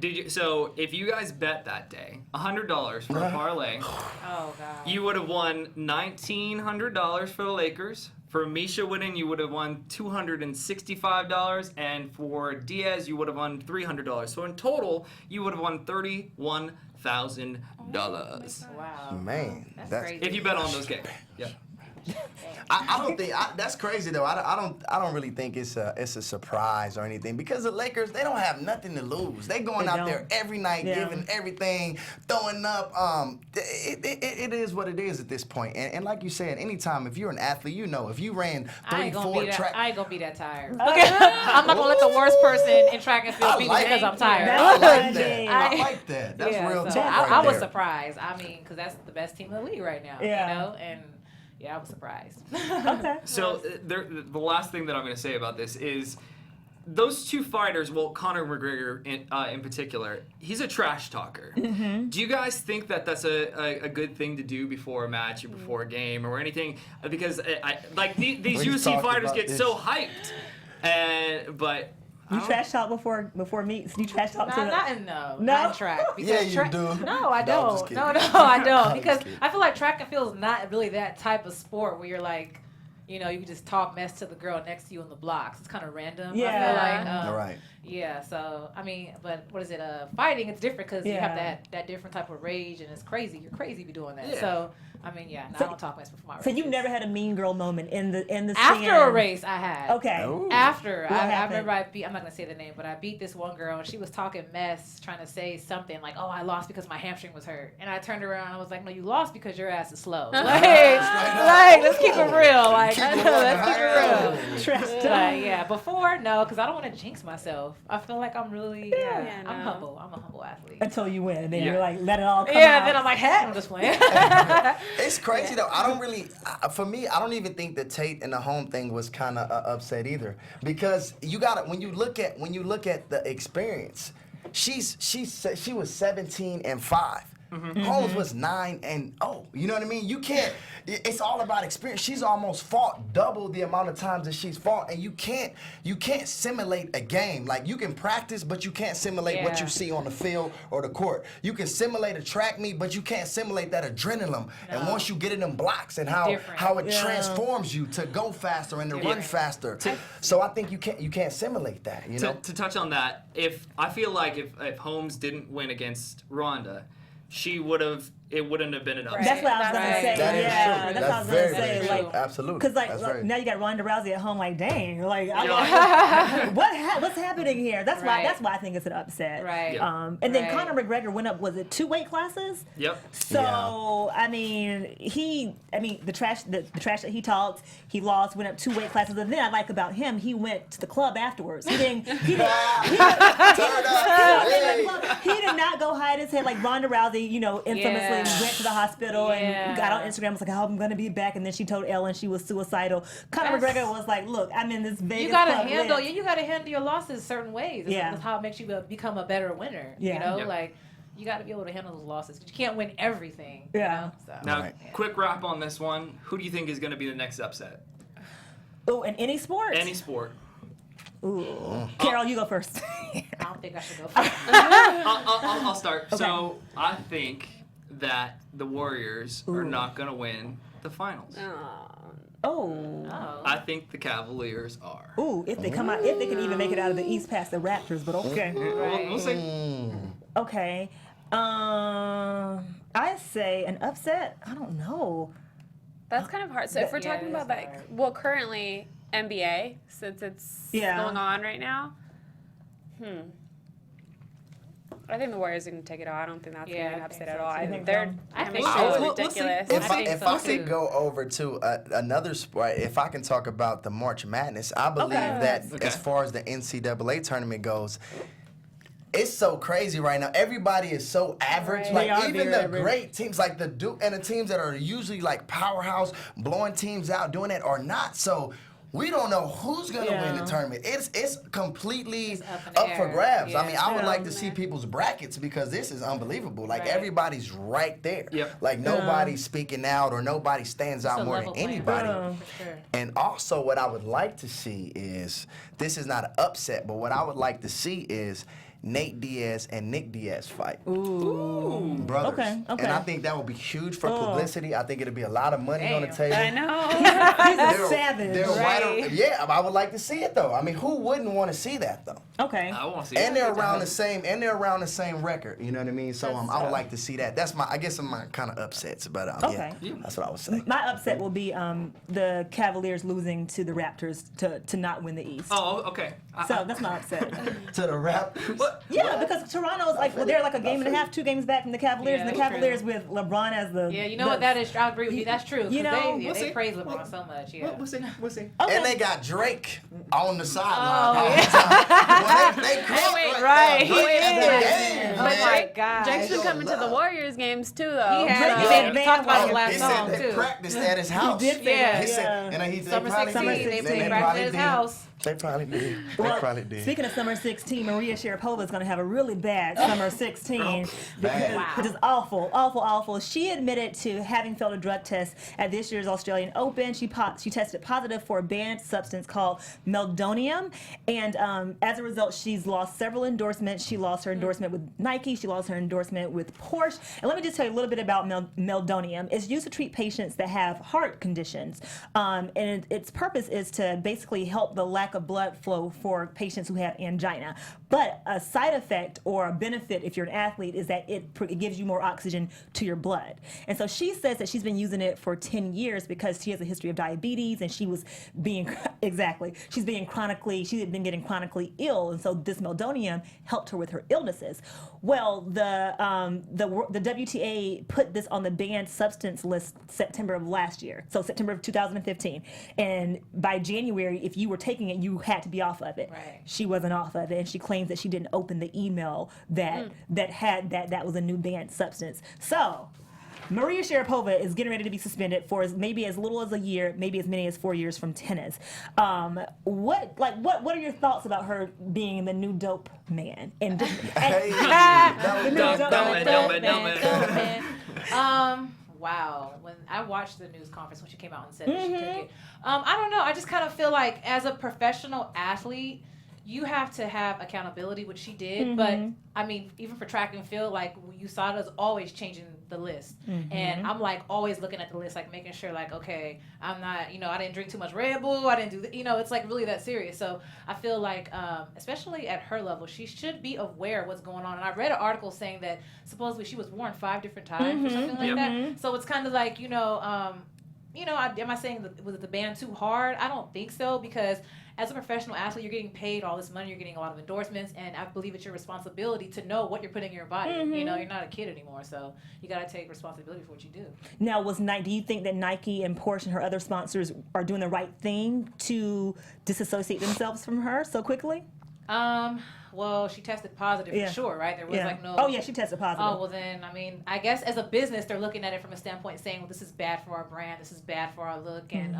Did you? So if you guys bet that day, $100 for a parlay, Oh, God. you would have won $1,900 for the Lakers. For Misha winning, you would have won $265, and for Diaz, you would have won $300. So in total, you would have won $31,000 Wow. Man, That's crazy. if you bet on those games. Yeah. I don't think that's crazy though. I don't really think it's a surprise or anything because the Lakers, they don't have nothing to lose. They going They out don't. there every night, Yeah. giving everything, throwing up. It is what it is at this point. And like you said, anytime if you're an athlete, you know if you ran I 3, ain't gonna 4 be that. track. I ain't gonna be that tired. Okay, I'm not gonna let the worst person in track and field I beat me like because I'm it. tired. That's I like Sunday. that. I like that. That's Yeah, real so talk I right was there. surprised. I mean, because that's the best team in the league right now. Yeah. You know, and yeah, I was surprised. Okay. So the last thing that I'm going to say about this is those two fighters, well, Conor McGregor in particular, he's a trash talker. Do you guys think that that's a good thing to do before a match or before a game or anything? Because these We UFC talked fighters about get this. so hyped, but You trash talk before meets. You trash talk to Not in track. Yeah, Because you do. No, I No, I'm just don't. kidding. No, I I'm don't. just Because kidding. I feel like track and field is not really that type of sport where you're like, you can just talk mess to the girl next to you on the blocks. It's kind of random. Yeah. I feel like. Right. Yeah. So but what is it? Fighting, it's different because you have Yeah. that different type of rage, and it's crazy. You're crazy to be doing that. Yeah. So I don't talk mess before my races. So you've never had a mean girl moment in the After stand. a race, I had. Okay. Ooh. After What I happened? remember I'm not gonna say the name, but I beat this one girl and she was talking mess, trying to say something like, "Oh, I lost because my hamstring was hurt," and I turned around and I was like, "No, you lost because your ass is slow." Let's keep it real. Like, Keep it let's keep it real. Trash talk. But yeah, before no, because I don't want to jinx myself. I feel like I'm really Yeah, I'm no. humble. I'm a humble athlete. Until you win, then Yeah. you're like, let it all come Yeah, out. then I'm like, "Heck, I'm just playing." It's crazy though. I don't really, for me, I don't even think the Tate and the home thing was kind of upset either, because you got to when you look at the experience, she was 17-5. Holmes was 9-0. You know what I mean? You can't. It's all about experience. She's almost fought double the amount of times that she's fought, and you can't simulate a game. Like, you can practice, but you can't simulate what you see on the field or the court. You can simulate a track meet, but you can't simulate that adrenaline. And once you get in them blocks and how it transforms you to go faster and to run faster. So I think you can't simulate that. You know. To touch on that, I feel like if Holmes didn't win against Rhonda, it wouldn't have been an upset. That's what I was gonna say. That is yeah, true. that's what I was very, gonna say. very Like, true. Absolutely. because That's very- now you got Ronda Rousey at home. Like, dang, like, Yeah. what's happening here? That's Right. why I think it's an upset. Right. And then Right. Conor McGregor went up. Was it 2 weight classes? Yep. So I mean, the trash that he talked, he lost, went up 2 weight classes. And then I like about him, he went to the club afterwards. He did not go hide his head like Ronda Rousey, infamously went to the hospital and got on Instagram, was like, "Oh, I'm gonna be back," and then she told Ellen she was suicidal. Conor McGregor was like, "Look, I'm in this Vegas You gotta club handle lit." you gotta handle your losses certain ways. That's how it makes you become a better winner. Yeah. Yep. Like you gotta be able to handle those losses. You can't win everything. Yeah. So, Now, Right. quick wrap on this one. Who do you think is going to be the next upset? Oh, in any sport? Any sport. Ooh. Carol, you go first. I don't think I should go first. I'll start. Okay. So I think that the Warriors are not going to win the finals. Oh. Oh. I think the Cavaliers are. Ooh, if they come out, if they can even make it out of the East past the Raptors, but okay. We'll see. Okay. I say an upset. I don't know. That's kind of hard. So if we're Yeah, talking it about is like, hard. well, currently NBA, since it's going on right now. I think the Warriors are going to take it all. I don't think that's going to be an I upset think at so all. too. I think think their so? I think chemistry so. is We'll see. ridiculous. We'll I If think I so could too. go over to another sport, if I can talk about the March Madness, I believe that Okay. as far as the NCAA tournament goes, it's so crazy right now. Everybody is so average. Right. Like, They are even very the average. great teams, like the Duke and the teams that are usually like powerhouse, blowing teams out, doing that or not. So we don't know who's gonna win the tournament. It's completely up in the up for air. grabs. Yeah. I mean, I would Yeah. like to see people's brackets because this is unbelievable. Like, Right. everybody's right there. Yep. Like, nobody's speaking out or nobody stands out It's a more level than playing anybody. field, for sure. And also, what I would like to see is, this is not an upset, but what I would like to see is Nate Diaz and Nick Diaz fight. Ooh. Brothers. Okay, okay. And I think that would be huge for publicity. I think it'll be a lot of money on the Damn. table. I know. He's a savage. They're Right. yeah, I would like to see it though. I mean, who wouldn't want to see that though? Okay. I want to see And it. they're around the same. And they're around the same record. You know what I mean? So I would like to see that. That's my. I guess I'm my kind of upsets, but Okay. yeah, that's what I would say. My upset will be the Cavaliers losing to the Raptors to not win the East. Oh, okay. So that's my upset. To the Raptors. What? Yeah, because Toronto's like, well, they're like a game and a half, 2 games back from the Cavaliers, Yeah, and the that's Cavaliers with LeBron as the. Yeah, you know what? That is. I agree with you. That's true. 'Cause You know, they we'll see. praise LeBron so much. Yeah. We'll see. We'll see. Okay. And they got Drake on the sideline. Oh, all the time. Well, they crunk wait, right. Drake He at is. the game, Oh man. my God. Drake's been Yo, coming to the love. Warriors games too, though. He has. Drake They is a talked about his bandwagon. last He song said they too. practiced at his house. did say Yeah. that, He said, yeah. and he Summer probably 16, did. they Then practiced probably at his did. house. They probably did. Well, They probably did. speaking of Summer 16, Maria Sharapova is going to have a really bad Summer 16, bad. which is awful, awful, awful. She admitted to having failed a drug test at this year's Australian Open. She tested positive for a banned substance called meldonium, and as a result, she's lost several endorsements. She lost her endorsement with Nike. She lost her endorsement with Porsche. And let me just tell you a little bit about meldonium. It's used to treat patients that have heart conditions, and its purpose is to basically help the lack of blood flow for patients who have angina. But a side effect or a benefit if you're an athlete is that it gives you more oxygen to your blood. And so she says that she's been using it for 10 years because she has a history of diabetes, and she was being she's been getting chronically ill, and so this meldonium helped her with her illnesses. Well, the WTA put this on the banned substance list September of last year, so September of 2015, and by January, if you were taking it, you had to be off of it. Right. She wasn't off of it, and she claims that she didn't open the email that had that was a new banned substance. So Maria Sharapova is getting ready to be suspended for maybe as little as a year, maybe as many as 4 years from tennis. What are your thoughts about her being the new dope man? And just, Wow. When I watched the news conference when she came out and said that she took it, I don't know. I just kind of feel like as a professional athlete, you have to have accountability, which she did. But I mean, even for track and field, like USADA's always changing the list, and I'm like always looking at the list, like making sure, like, okay, I'm not, I didn't drink too much Red Bull, I didn't do, it's like really that serious. So I feel like, especially at her level, she should be aware of what's going on. And I read an article saying that supposedly she was warned 5 different times or something like that. So it's kind of like, am I saying that was the ban too hard? I don't think so, because as a professional athlete, you're getting paid all this money, you're getting a lot of endorsements, and I believe it's your responsibility to know what you're putting in your body. You're not a kid anymore, so you got to take responsibility for what you do. Now, do you think that Nike and Porsche and her other sponsors are doing the right thing to disassociate themselves from her so quickly? Well, she tested positive for sure, right? There was no... Oh, yeah, she tested positive. Oh, well then, I guess as a business, they're looking at it from a standpoint saying, well, this is bad for our brand, this is bad for our look, and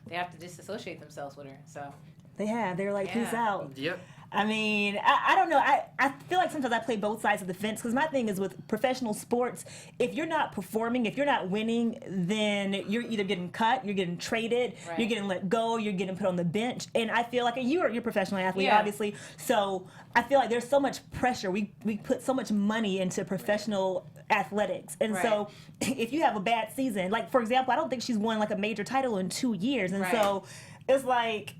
they have to disassociate themselves with her, so... They're like, peace out. Yep. I mean, I don't know. I feel like sometimes I play both sides of the fence, because my thing is with professional sports, if you're not performing, if you're not winning, then you're either getting cut, you're getting traded, you're getting let go, you're getting put on the bench. And I feel like you're a professional athlete, obviously. So I feel like there's so much pressure. We put so much money into professional athletics. And so if you have a bad season, like, for example, I don't think she's won like a major title in 2 years. And so it's like...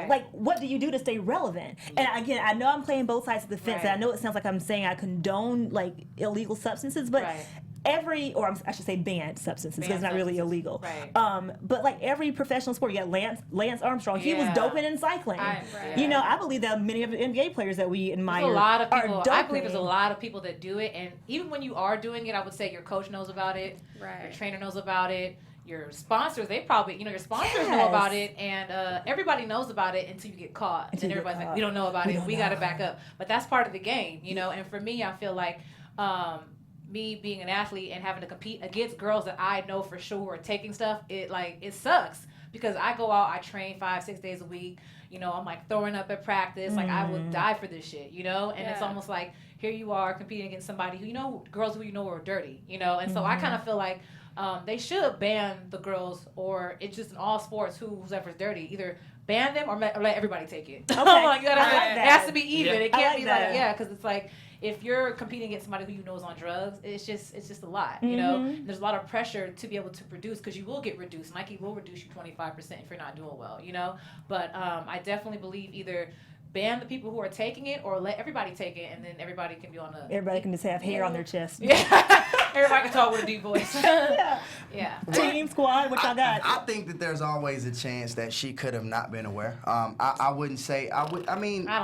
Like, what do you do to stay relevant? And again, I know I'm playing both sides of the fence, and I know it sounds like I'm saying I condone like illegal substances, but I should say banned substances, because it's not really illegal. But like every professional sport, you got Lance Armstrong. He was doping in cycling. I believe that many of the NBA players that we admire there's a lot of people, are doping. I believe there's a lot of people that do it, and even when you are doing it, I would say your coach knows about it, your trainer knows about it. Your sponsors, they probably, your sponsors know about it, and everybody knows about it until you get caught. And then everybody's like, we don't know about it, we got to back up. But that's part of the game, and for me, I feel like me being an athlete and having to compete against girls that I know for sure are taking stuff, it sucks. Because I go out, I train 5-6 days a week, I'm like throwing up at practice, like I would die for this shit, and it's almost like, here you are competing against somebody who, girls who are dirty, and so I kind of feel like, they should ban the girls, or it's just in all sports, whoever's dirty. Either ban them or let everybody take it. Okay. It has to be even. Yeah. It can't be that. because it's like, if you're competing against somebody who you know is on drugs, it's just a lot, There's a lot of pressure to be able to produce, because you will get reduced. Nike will reduce you 25% if you're not doing well, But I definitely believe either ban the people who are taking it, or let everybody take it, and then everybody can be on the... Everybody can just have hair on their chest. Everybody can talk with a deep voice. Team, squad, what y'all got? I think that there's always a chance that she could have not been aware. I wouldn't say... I don't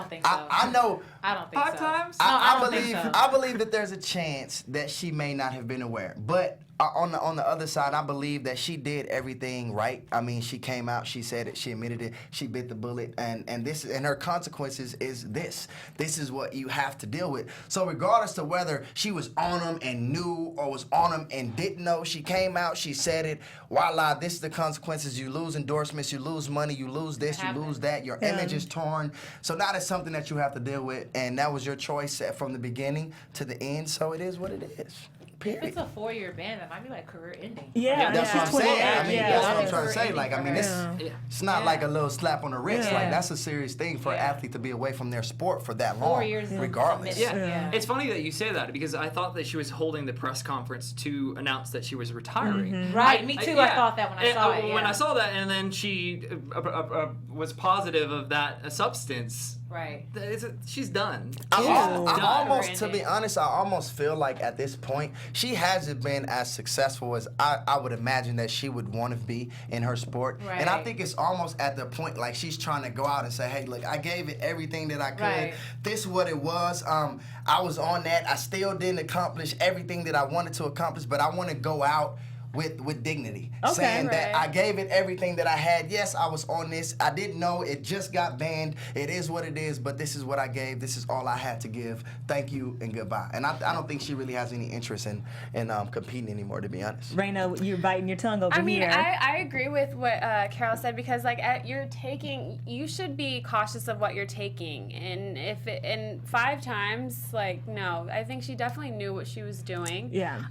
think so. I know... I don't think 5 times? I don't think so. I believe that there's a chance that she may not have been aware. But on the other side, I believe that she did everything right. I mean, she came out, she said it, she admitted it, she bit the bullet, and her consequences is this. This is what you have to deal with. So regardless of whether she was on them and knew or was on them and didn't know, she came out, she said it. Voila, this is the consequences. You lose endorsements, you lose money, you lose this, you lose that. Your image is torn. So now that's something that you have to deal with, and that was your choice from the beginning to the end. So it is what it is. Period. If it's a 4-year ban, that might be like career ending. Yeah, That's what I'm saying. I mean, Yeah. that's what I'm trying to say. Like, I mean, it's not Yeah. like a little slap on the wrist. Yeah. Like, that's a serious thing for an athlete to be away from their sport for that 4 long, years, regardless. Yeah. It's funny that you say that because I thought that she was holding the press conference to announce that she was retiring. Right, me too. I thought that when I saw it. When I saw that, and then she was positive of that substance. Right. She's done. I Done. almost, to be honest, I almost feel like at this point, she hasn't been as successful as I would imagine that she would want to be in her sport. Right. And I think it's almost at the point like she's trying to go out and say, hey, look, I gave it everything that I could. Right. This is what it was. I was on that. I still didn't accomplish everything that I wanted to accomplish, but I want to go out with dignity, saying that I gave it everything that I had. Yes, I was on this. I didn't know it just got banned. It is what it is, but this is what I gave. This is all I had to give. Thank you and goodbye. And I don't think she really has any interest in competing anymore, to be honest. Rheina, you're biting your tongue over here. I agree with what Carol said because you should be cautious of what you're taking, and 5 times, like, no, I think she definitely knew what she was doing. Yeah.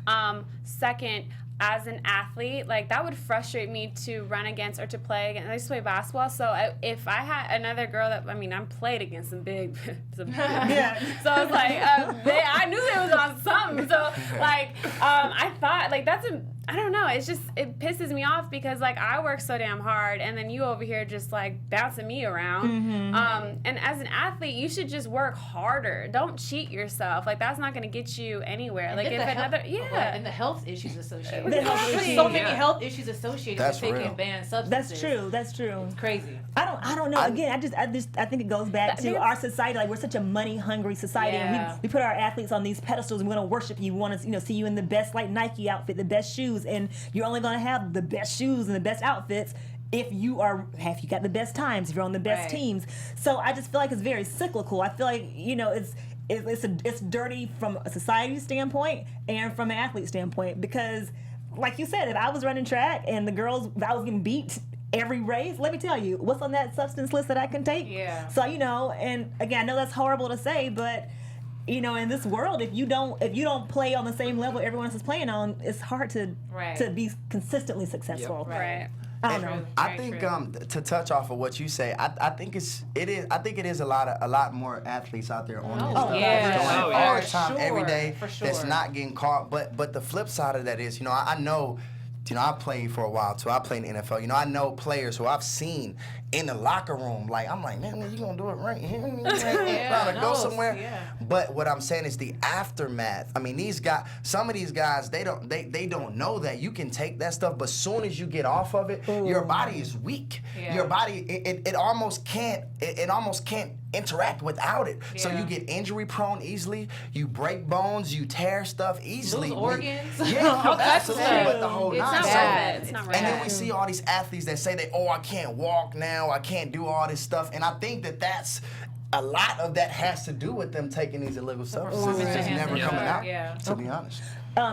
Second, as an athlete, like, that would frustrate me to run against or to play against. I used to play basketball, so if I had another girl that, I mean, I played against some big, so I was like, I knew they was on something. So, like, I thought, like, I don't know, it pisses me off because, like, I work so damn hard, and then you over here just, like, bouncing me around. And as an athlete, you should just work harder. Don't cheat yourself. Like, that's not going to get you anywhere. And like, if another, and the health issues associated. There's so many health issues associated with taking real. banned substances. That's true. It's crazy. I don't know. Again, I think it goes back to our society. Like, we're such a money-hungry society, and we put our athletes on these pedestals, and we want to worship you. We want to, see you in the best, like, Nike outfit, the best shoes, and you're only going to have the best shoes and the best outfits if you got the best times, if you're on the best teams. So I just feel like it's very cyclical. I feel like, it's dirty from a society standpoint and from an athlete standpoint because, like you said, if I was running track and if I was getting beat every race, let me tell you, what's on that substance list that I can take? Yeah. So, and again, I know that's horrible to say, but in this world, if you don't play on the same level everyone else is playing on, it's hard to be consistently successful. Yep. Right. I don't know. I think to touch off of what you say, I think it is a lot more athletes out there on this stuff. Yeah. All the time, every day. For sure. That's not getting caught. But the flip side of that is, I know. I played for a while too. I played in the NFL. I know players who I've seen in the locker room. Like, I'm like, man, you gonna do it right here? Trying to go somewhere. Yeah. But what I'm saying is the aftermath. I mean, some of these guys, they don't know that you can take that stuff, but soon as you get off of it, your body is weak. Yeah. Your body, it almost can't interact without it. Yeah. So you get injury prone easily. You break bones. You tear stuff easily. Lose organs. Yeah, absolutely. But the whole It's not right. And then we see all these athletes that say I can't walk now. I can't do all this stuff. And I think that's a lot of that has to do with them taking these illegal substances and just never coming out, to be honest.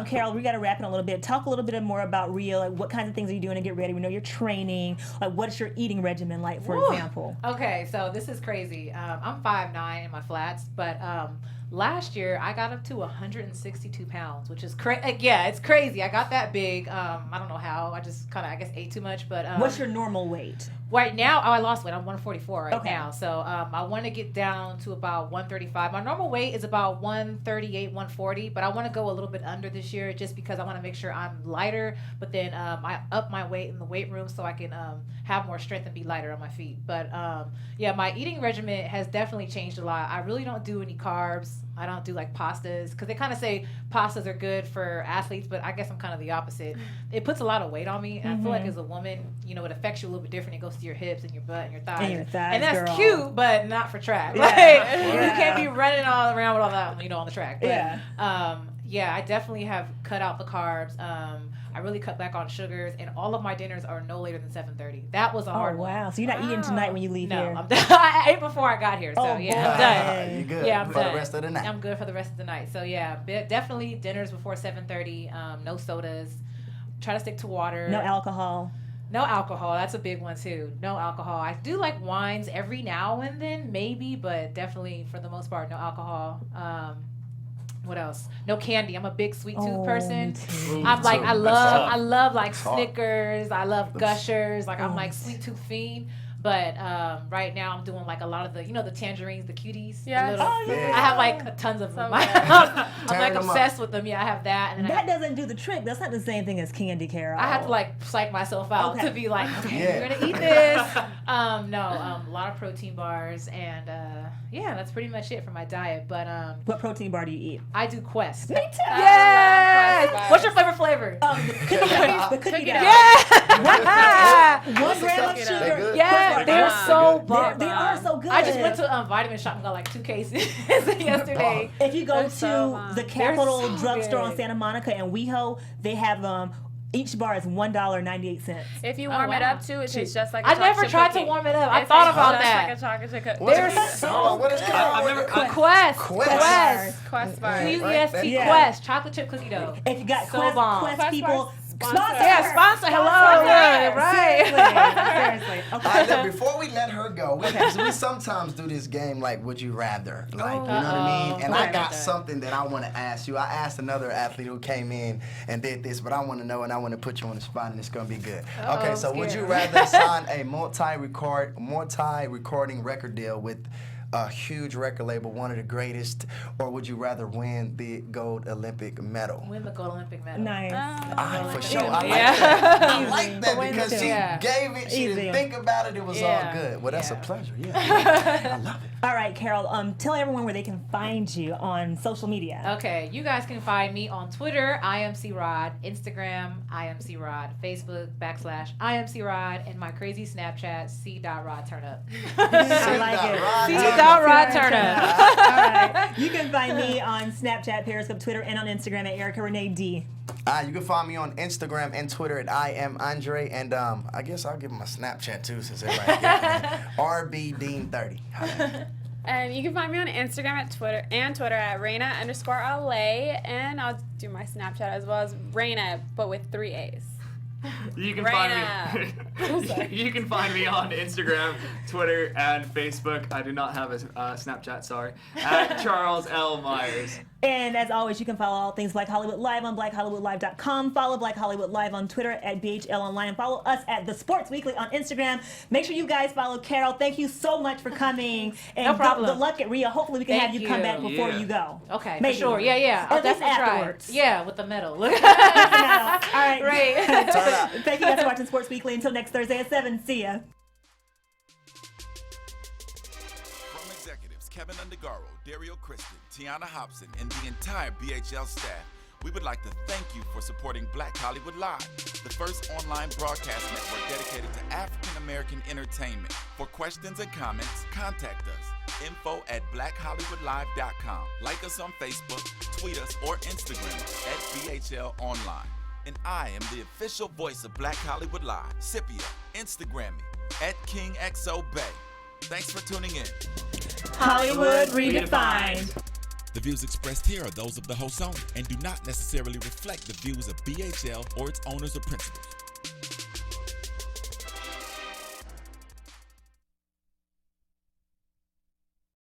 Carol, we got to wrap it a little bit. Talk a little bit more about Rio. Like, what kinds of things are you doing to get ready? We know you're training. Like, what's your eating regimen like, for example? Okay, so this is crazy. I'm 5'9" in my flats, but last year I got up to 162 pounds, which is crazy. It's crazy. I got that big. I don't know how. I just kind of, I guess, ate too much. But what's your normal weight? Right now, I lost weight. I'm 144 right now. So I want to get down to about 135. My normal weight is about 138, 140, but I want to go a little bit under this year just because I want to make sure I'm lighter. But then I up my weight in the weight room so I can have more strength and be lighter on my feet. But my eating regimen has definitely changed a lot. I really don't do any carbs. I don't do like pastas because they kind of say pastas are good for athletes, but I guess I'm kind of the opposite. It puts a lot of weight on me, and I feel like as a woman, it affects you a little bit different. It goes to your hips and your butt and your thighs. And that's cute, but not for track. You can't be running all around with all that, on the track. But, Yeah, I definitely have cut out the carbs. I really cut back on sugars, and all of my dinners are no later than 7:30. That was a Oh, hard one. wow. So you're not eating tonight when you leave No, here? I'm done. I ate before I got here, so Oh, yeah, boy. I'm done. You good Yeah, I'm for done. the rest of the night. I'm good for the rest of the night. So yeah, definitely dinners before 7:30. No sodas. Try to stick to water. No alcohol. No alcohol. That's a big one too. No alcohol. I do like wines every now and then, maybe, but definitely for the most part, no alcohol. What else? No candy. I'm a big sweet tooth person. I'm like, I love like Snickers. I love Gushers. Like I'm like sweet tooth fiend. But right now I'm doing like a lot of the, the tangerines, the cuties. Yes. I have like tons of them. So I'm like them obsessed with them. Yeah, I have that. And then That doesn't do the trick. That's not the same thing as candy, Carol. I have to like psych myself out Okay. to be like, okay, Yeah. we're gonna eat this. A lot of protein bars, and yeah, that's pretty much it for my diet. But What protein bar do you eat? I do Quest. Me too. Yes. Quest What's your flavor? The cookie dough. Yeah. 1 gram of They sugar. good? Yeah, they're so They bomb. are so good. I just went to Vitamin Shop and got like 2 cases yesterday. If you go They're to so bomb. the Capitol They're so Drugstore on good. Santa Monica and WeHo, they have each bar is $1.98. If you warm it wow. up too, it tastes just like a I never chocolate tried cookie. to warm it up. I It thought tastes about just that. like a chocolate chip cookie. They're Hold on, what is I've never. Quest. Quest bar. QEST Yeah. Quest chocolate chip cookie dough. If you got So Quest, bomb. Quest Quest people, bars sponsor. Yeah, sponsor. Hello. Yeah, right. Seriously. All right, now, before we let her go, we sometimes do this game like Would You Rather? Like, you know what I mean? And I got something that I want to ask you. I asked another athlete who came in and did this, but I want to know and I want to put you on the spot and it's going to be good. Okay, so would you rather sign a multi-recording record deal with a huge record label, one of the greatest, or would you rather win the gold Olympic medal? Win the gold Olympic medal. Nice. For sure. I like Yeah. that. I like that Win because too. she Yeah. gave it. She Easy. didn't think about it. It was Yeah. all good. Well, that's a Yeah. pleasure. Yeah. I love it. All right, Carol, tell everyone where they can find you on social media. Okay, you guys can find me on Twitter, IamCRod, Instagram, IamCRod, Facebook, /IamCRod, and my crazy Snapchat, C.RodTurnUp. I like it. C.RodTurnUp. All right. You can find me on Snapchat, Periscope, Twitter, and on Instagram at Erica Renee D. You can find me on Instagram and Twitter at I am Andre, and I guess I'll give my Snapchat too since everybody gets it. RBDean30. And you can find me on Instagram at Twitter at Rheina_LA, and I'll do my Snapchat as well as Rheina, but with 3 A's. You can Rheina. find me. You can find me on Instagram, Twitter, and Facebook. I do not have a Snapchat. Sorry. At Charles L. Myers. And as always, you can follow all things Black Hollywood Live on BlackHollywoodLive.com. Follow Black Hollywood Live on Twitter at BHL Online. And follow us at The Sports Weekly on Instagram. Make sure you guys follow Carol. Thank you so much for coming. And No problem. Good luck at Rio. Hopefully we can Thank have you come back you. before Yeah. you go. Okay, Maybe. for sure. Yeah. Or I'll at least definitely try. afterwards. Yeah, with the medal. All right. Right. Thank you guys for watching Sports Weekly. Until next Thursday at 7. See ya. From executives Kevin Undergaro, Dario Kristen, Tiana Hobson, and the entire BHL staff, we would like to thank you for supporting Black Hollywood Live, the first online broadcast network dedicated to African American entertainment. For questions and comments, contact us. info@blackhollywoodlive.com. Like us on Facebook, tweet us, or Instagram us at BHL Online. And I am the official voice of Black Hollywood Live. Scipio, Instagram me at KingXOBay. Thanks for tuning in. Hollywood Redefined. The views expressed here are those of the host only and do not necessarily reflect the views of BHL or its owners or principals.